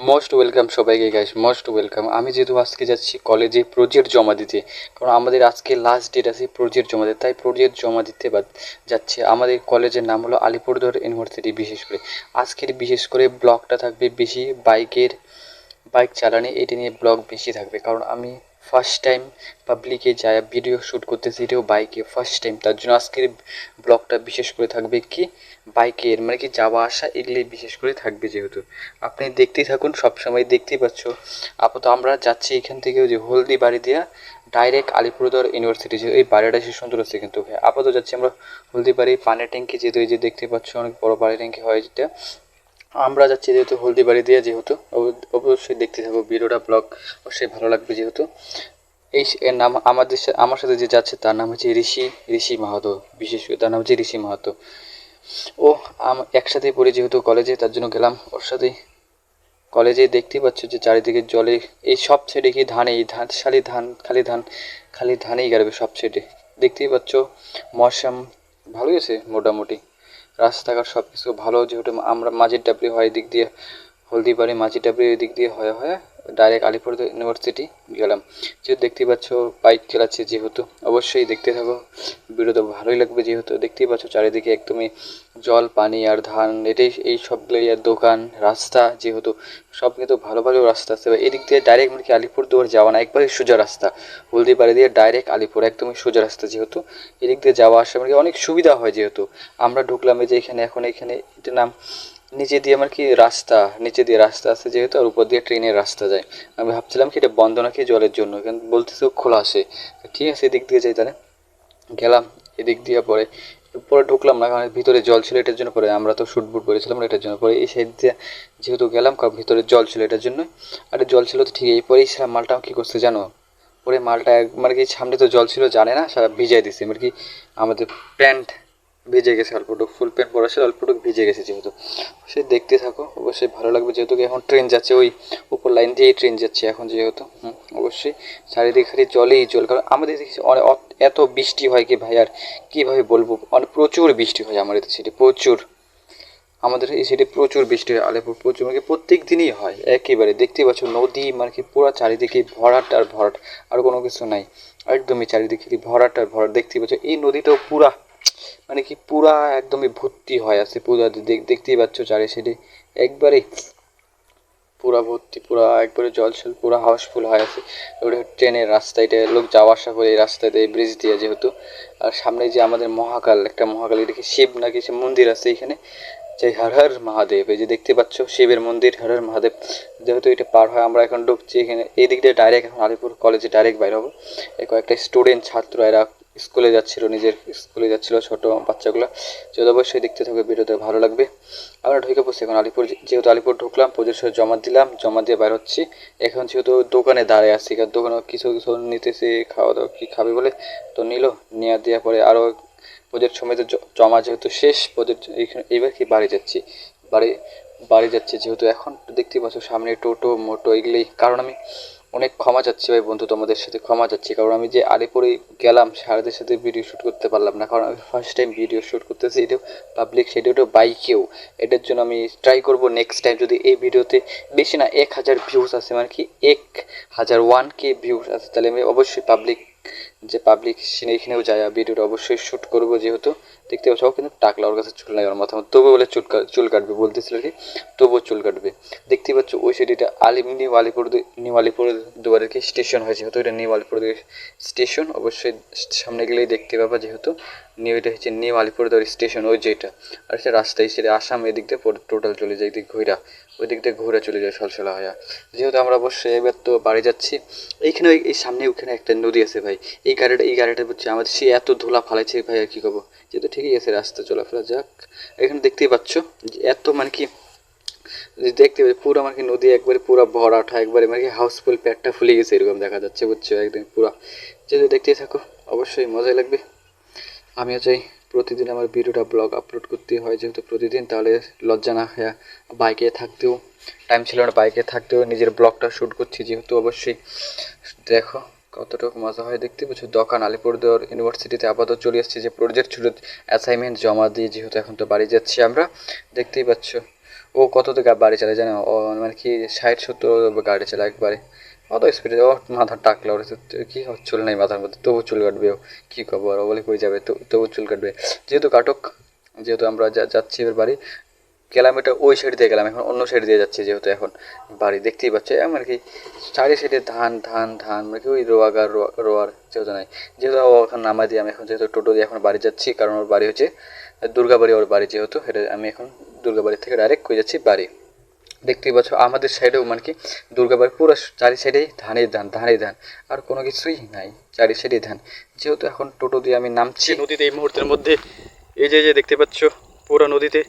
Most welcome সবাইকে guys, most welcome. আমি যেহেতু আজকে যাচ্ছি কলেজে প্রজেক্ট জমা দিতে, কারণ আমাদের আজকে লাস্ট ডেট আছে প্রজেক্ট জমা দিতে, তাই প্রজেক্ট জমা দিতে যাচ্ছি। আমাদের কলেজের নাম হলো আলিপুরদুয়ার ইউনিভার্সিটি। বিশেষ করে ব্লগটা থাকবে বেশি বাইক চালানো, এটা নিয়ে ব্লগ বেশি থাকবে, কারণ আমি ফার্স্ট টাইম পাবলিকে যায় ভিডিও শ্যুট করতেছি, এটাও বাইকে ফার্স্ট টাইম। তার জন্য আজকের ব্লগটা বিশেষ করে থাকবে কি বাইকের, মানে কি যাওয়া আসা এগুলি বিশেষ করে থাকবে। যেহেতু আপনি দেখতেই থাকুন, সবসময় দেখতেই পাচ্ছ। আপাতত আমরা যাচ্ছি এখান থেকে ওই যে হলদিবাড়ি দিয়া ডাইরেক্ট আলিপুরদুয়ার ইউনিভার্সিটি। যে এই বাড়িটা সে সুন্দর আছে, কিন্তু আপাতত যাচ্ছি আমরা হলদিবাড়ি পানির ট্যাঙ্কি, যেহেতু এই যে দেখতে পাচ্ছ অনেক বড় পানির ট্যাঙ্কি হয় যেটা। আমরা যাচ্ছি যেহেতু হলদিবাড়ি দিয়ে, যেহেতু অবশ্যই দেখতে থাকবো ভিডিওটা, ব্লগ অবশ্যই ভালো লাগবে। যেহেতু এর নাম আমার সাথে যে যাচ্ছে তার নাম হচ্ছে ঋষি মাহাতো। বিশেষ করে তার নাম হচ্ছে ঋষি মাহাতো। ও একসাথেই পড়ি যেহেতু কলেজে, তার জন্য গেলাম ওর সাথেই। কলেজে দেখতেই পাচ্ছ যে চারিদিকে জলে, এই সব সাইডে কি ধান, এই ধান খালি ধানেই গাড়বে সব সাইডে। দেখতেই পাচ্ছ মৌসুম ভালোই আছে মোটামুটি, রাস্তাঘাট সব কিছু ভালো। যেহেতু আমরা মাঝির ডাবরি হয় এদিক দিয়ে, হলদিবাড়ি মাঝির ডাবরি এদিক দিয়ে হয়ে ডাইরেক্ট আলিপুরদুয়ার ইউনিভার্সিটি গেলাম। যেহেতু দেখতেই পাচ্ছ বাইক চালাচ্ছি, যেহেতু অবশ্যই দেখতে থাকো, ভিডিওটা ভালোই লাগবে। যেহেতু দেখতেই পাচ্ছ চারিদিকে একদমই জল, পানি আর ধান, এটাই এই সবগুলোই আর দোকান, রাস্তা। যেহেতু সব কিন্তু ভালো ভালো রাস্তা আছে, এদিক দিয়ে ডাইরেক্ট মানে কি আলিপুরদুয়ার যাওয়া না, একবারে সোজা রাস্তা। হলদিবাড়ি দিয়ে ডাইরেক্ট আলিপুর একদমই সোজা রাস্তা। যেহেতু এদিক দিয়ে যাওয়া আসা মানে অনেক সুবিধা হয়। যেহেতু আমরা ঢুকলাম এই যে এখানে, এখন এখানে এটার নাম নিচে দিয়ে আমার কি রাস্তা, নিচে দিয়ে রাস্তা আছে যেহেতু, আর উপর দিয়ে ট্রেনের রাস্তা যায়। আমি ভাবছিলাম কি এটা বন্ধ নাকি জলের জন্য, কিন্তু বলতেছে খোলা আছে। ঠিক আছে, এদিক দিয়ে যাই তাহলে। গেলাম এদিক দিয়ে, পরে পরে ঢুকলাম না, কারণ ভিতরে জল ছিল, এটার জন্য। পরে আমরা তো শুট বুট করেছিলাম এটার জন্য, পরে এই সাইড দিয়ে যেহেতু গেলাম, কারণ ভিতরে জল ছিল এটার জন্য। আর জল ছিল তো ঠিক, এই পরেই মালটা কী করছে জানো, পরে মালটা মানে কি সামনে তো জল ছিল, জানে না, সারা ভিজাই দিছে। মানে কি আমাদের প্যান্ট ভিজে গেছে অল্পটুকু, ফুল প্যান্ট পরা ছিল, অল্পটুকু ভিজে গেছে। যেহেতু সে দেখতে থাকো, অবশ্যই ভালো লাগবে। যেহেতু এখন ট্রেন যাচ্ছে ওই উপর লাইন দিয়েই ট্রেন যাচ্ছে এখন, যেহেতু অবশ্যই চারিদিকে খালি জলেই জল। কারণ আমাদের এত বৃষ্টি হয় কি ভাই, আর কীভাবে বলবো, অনেক প্রচুর বৃষ্টি হয় আমাদের সাইডে, প্রচুর। আমাদের এই সাইডে প্রচুর বৃষ্টি হয়, আলিপুর প্রচুর, মানে প্রত্যেক দিনই হয় একেবারে। দেখতে পাচ্ছ নদী, মানে কি পুরো চারিদিকে ভরাট আর ভরাট, আর কোনো কিছু নাই। একদমই চারিদিকে ভরাট আর ভরাট। দেখতে পাচ্ছ এই নদীটাও পুরা, মানে কি পুরা একদমই ভর্তি হয়ে আছে পুরা। দেখতেই পাচ্ছ চারি সাইডে একবারে পুরা ভর্তি, পুরা একবারে জলছল, পুরা হাউসফুল হয়ে আছে। ওটা ট্রেনের রাস্তা, এটা লোক যাওয়া আসা করে এই রাস্তাতে, ব্রিজ দিয়ে যেহেতু। আর সামনে যে আমাদের মহাকাল, একটা মহাকাল দেখি শিব নাকি সে মন্দির আছে এখানে, যে হর হর মহাদেব। এই যে দেখতে পাচ্ছ শিবের মন্দির, হর হর মহাদেব। যেহেতু এটা পার হয়, আমরা এখন ঢুকছি এখানে, এই দিক দিয়ে ডাইরেক্ট এখন আলিপুর কলেজে ডাইরেক্ট বাইর হবো। এই কয়েকটা স্টুডেন্ট ছাত্র এরা স্কুলে যাচ্ছিল, নিজের স্কুলে যাচ্ছিল, ছোট বাচ্চাগুলো। যদি অবশ্যই দেখতে থাকবে, ভিডিওতে ভালো লাগবে। আমরা ঢুকে পড়ছি এখন আলিপুর। যেহেতু আলিপুর ঢুকলাম, প্রজেক্ট জমা দিলাম, জমা দিয়ে বাইর হচ্ছি। এখন যেহেতু দোকানে দাঁড়িয়ে আছি, কারণ দোকানে কিছু কিছু নিতেছে, খাওয়া দাওয়া কী খাবে বলে, তো নিল, নিয়ে দেওয়ার পরে আরও প্রজেক্ট সময় জমা যেহেতু শেষ, প্রজেক্ট এইবার কি বাড়ি যাচ্ছি, বাড়ি বাড়ি যাচ্ছি। যেহেতু এখন দেখতে পাচ্ছ সামনে টোটো মোটো এগুলি, কারণ আমি অনেক ক্ষমা চাচ্ছি ভাই বন্ধু, তোমাদের সাথে ক্ষমা চাচ্ছি। কারণ আমি যে আলিপুরে গেলাম, সারাদের সাথে ভিডিও শ্যুট করতে পারলাম না, কারণ আমি ফার্স্ট টাইম ভিডিও শ্যুট করতেছি, এটাও পাবলিক সেটাও বাইকেও। এটার জন্য আমি ট্রাই করব নেক্সট টাইম, যদি এই ভিডিওতে বেশি না 1000 ভিউজ আছে, মানে কি 1001K ভিউজ আছে, তাহলে আমি অবশ্যই পাবলিক এখানেও যায় ভিডিওটা অবশ্যই শ্যুট করবো। যেহেতু দেখতে পাচ্ছ কিন্তু টাকলা, ওর কাছে চুল নাই, ওর মাথা তবু বলে চুল কাটবে বলতেছিল কি, তবুও চুল কাটবে। দেখতে পাচ্ছ ওই সাইড, এটা নিউ আলিপুর দুয়ারের কি স্টেশন হয়েছে, যেহেতু এটা নিউ আলিপুর স্টেশন। অবশ্যই সামনে গেলেই দেখতে পাবা, যেহেতু এটা হচ্ছে নিউ আলিপুরদুয়ার স্টেশন, ওই যেটা। আর এটা রাস্তায় ছেড়ে আসাম এদিক দিয়ে টোটাল চলে যায়, এদিক ঘুরা, ওই দিক দিয়ে ঘুরে চলে যায় সলসলা হয়ে। যেহেতু আমরা অবশ্যই এবার তো বাড়ি যাচ্ছি, এইখানে এই সামনে ওখানে একটা নদী আছে ভাই। এই গাড়িটা হচ্ছে আমাদের, সে এত ধুলা ফালাইছে ভাই, আর কি করবো। যেহেতু ঠিকই আছে রাস্তা চলাফেরা যাক। এখানে দেখতেই পাচ্ছ যে এত মানে কি দেখতে পাচ্ছি পুরো মানে কি নদী একবারে পুরো ভরাটা, একবারে মানে কি হাউসফুল, পেটটা ফুলে গেছে এরকম দেখা যাচ্ছে, বুঝছো, একদম পুরো। যদি দেখতেই থাকো অবশ্যই মজাই লাগবে। আমিও চাই প্রতিদিন আমার ভিডিওটা ব্লগ আপলোড করতে হয়, যেহেতু প্রতিদিন, তাহলে লজ্জা না হয়। বাইকে থাকতেও টাইম ছিল না, বাইকে থাকতেও নিজের ব্লগটা শ্যুট করছি, যেহেতু অবশ্যই দেখো কতটুকু মজা হয়। দেখতে পাচ্ছ দোকান, আলিপুরদুয়ার ইউনিভার্সিটিতে আপাতত চলে এসেছি যে প্রজেক্ট শ্যুট অ্যাসাইনমেন্ট জমা দিয়ে, যেহেতু এখন তো বাড়ি যাচ্ছি আমরা। দেখতেই পাচ্ছ ও কত থেকে বাড়ি চালায় জানো? ও মানে কি 60-70 গাড়ি চালায় একবারে, অত স্পিডে। ও মাথার টাকলা ওর কি চুল নাই মাথার মধ্যে, তবু চুল কাটবে ও, কী খবর? ও বলে কই যাবে, তবু চুল কাটবে। যেহেতু কাটক, যেহেতু আমরা যাচ্ছি এবার বাড়ি, কিলোমিটার ওই সাইড দিয়ে গেলাম, এখন অন্য সাইড দিয়ে যাচ্ছি, যেহেতু এখন বাড়ি দেখতেই পাচ্ছ মানে কি চারি সাইডে ধান ধান ধান, মানে কি ওই রোয়াগার রোয়ার যেহেতু নাই, যেহেতু ওখানে নামাই দিয়ে আমি এখন যেহেতু টোটো দিয়ে এখন বাড়ি যাচ্ছি, কারণ ওর বাড়ি হচ্ছে দুর্গাবাড়ি, ওর বাড়ি যেহেতু এটা আমি এখন দুর্গাবাড়ি থেকে ডাইরেক্ট কই যাচ্ছি বাড়ি। দেখতেই পাচ্ছ আমাদের সাইডেও মানে কি দুর্গাবাড়ি পুরো চারি সাইডেই ধানের ধান ধানের ধান, আর কোনো কিছুই নাই, চারি সাইডেই ধান। যেহেতু এখন টোটো দিয়ে আমি নামছি নদীতে এই মুহূর্তের মধ্যে, এই যে দেখতে পাচ্ছ পুরো নদীতে,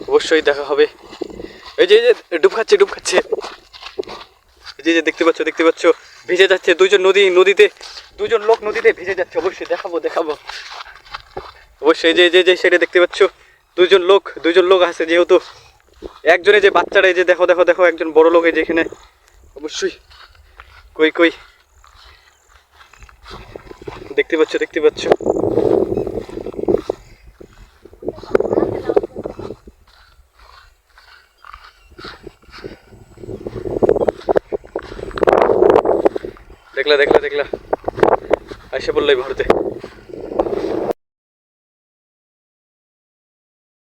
অবশ্যই দেখা হবে। এই যে ডুব খাচ্ছে ডুব খাচ্ছে, এই যে দেখতে পাচ্ছ ভেসে যাচ্ছে দুজন নদীতে, দুজন লোক নদীতে ভেসে যাচ্ছে, অবশ্যই দেখাবো দেখাবো অবশ্যই। যে সাইডে দেখতে পাচ্ছ দুজন লোক আছে, যেহেতু একজনে যে বাচ্চারা, এই যে দেখো দেখো দেখো একজন বড় লোক এই যে এখানে, অবশ্যই। কই কই দেখতে পাচ্ছ দেখলা, আইসা বললাই ভারতে।